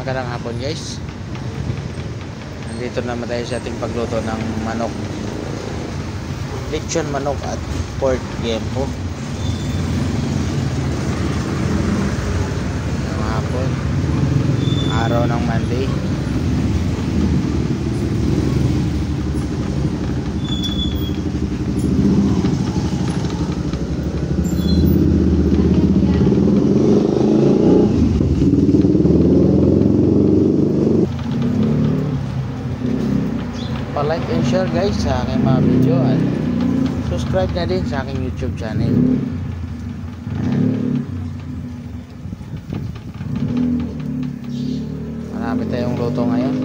Magandang hapon guys. Nandito naman tayo sa ating pagluto ng manok. Lechon manok at pork gempo. Magandang hapon. Araw ng Monday. Pa-like and share guys sa aking mga video at subscribe na din sa aking YouTube channel. Marami tayong luto ngayon.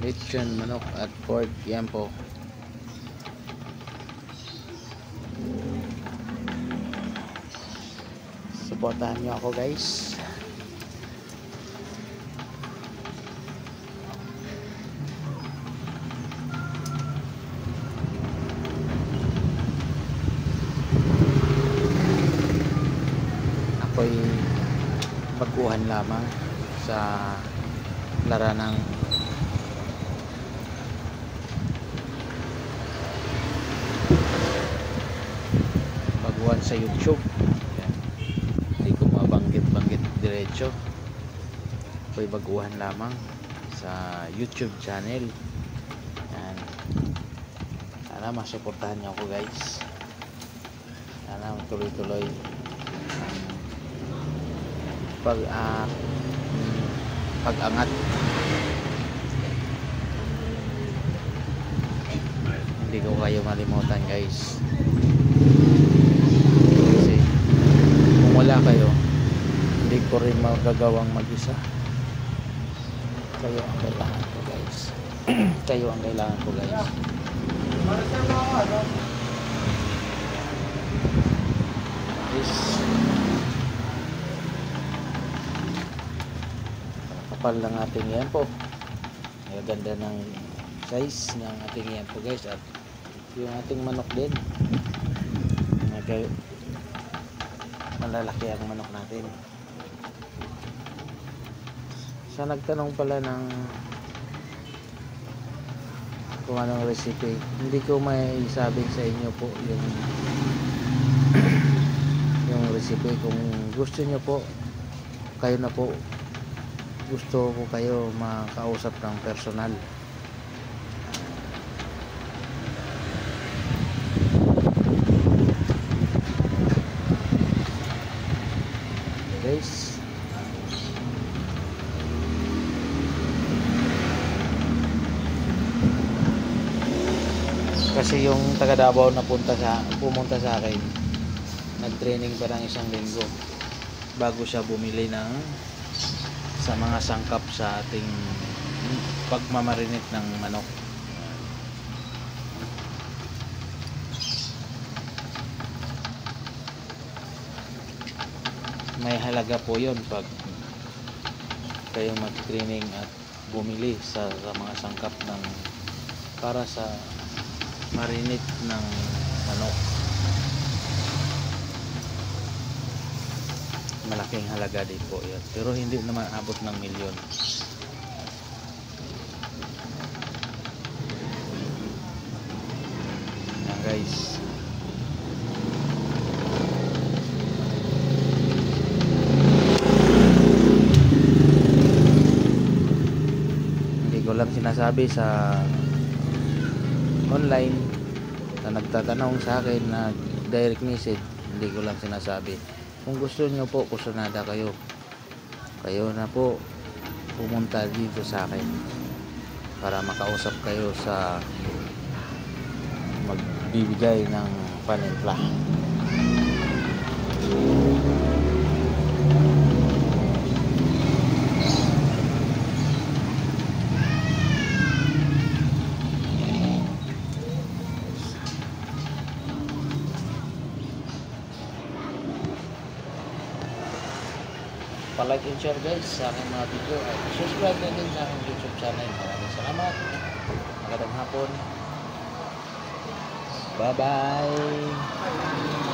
Lechon manok at pork gempo. Suportahan nyo ako guys. Ako'y baguhan lamang sa laranang baguhan sa YouTube. Yan. Hindi ko mabanggit diretso. Ako'y baguhan lamang sa YouTube channel. Yan. Sana masuportahan niyo ako guys. Sana tuloy-tuloy pag-angat. Hindi ko kayo malimutan guys, kasi kung wala kayo hindi ko rin magagawang mag-isa. Kayo ang kailangan ko guys. Kayo ang kailangan ko guys. Kapal ng ating yempo. Maganda ng size ng ating yempo guys, at yung ating manok din. Malalaki ang manok natin. Sa nagtanong pala ng kung anong recipe, hindi ko may sabi sa inyo po yung recipe. Kung gusto nyo po, kayo na po, gusto ko kayo makausap ng personal. Guys, kasi yung taga Davao na pumunta sa akin, nag-training pa ng 1 linggo bago siya bumili sa mga sangkap sa ating pagmamarinate ng manok. May halaga po yun pag kayo mag-training at bumili sa mga sangkap para sa marinate ng manok. Malaking halaga din po yun, pero hindi naman abot ng milyon. Yan guys, hindi ko lang sinasabi sa online na nagtatanong sa akin na direct message. Hindi ko lang sinasabi. Kung gusto nyo po, kusunada kayo na po pumunta dito sa akin para makausap kayo sa magbibigay ng panimpla. Pa-like and share guys sa aking mga video at subscribe na din sa aking YouTube channel. Maraming salamat. Magandang hapon. Bye bye.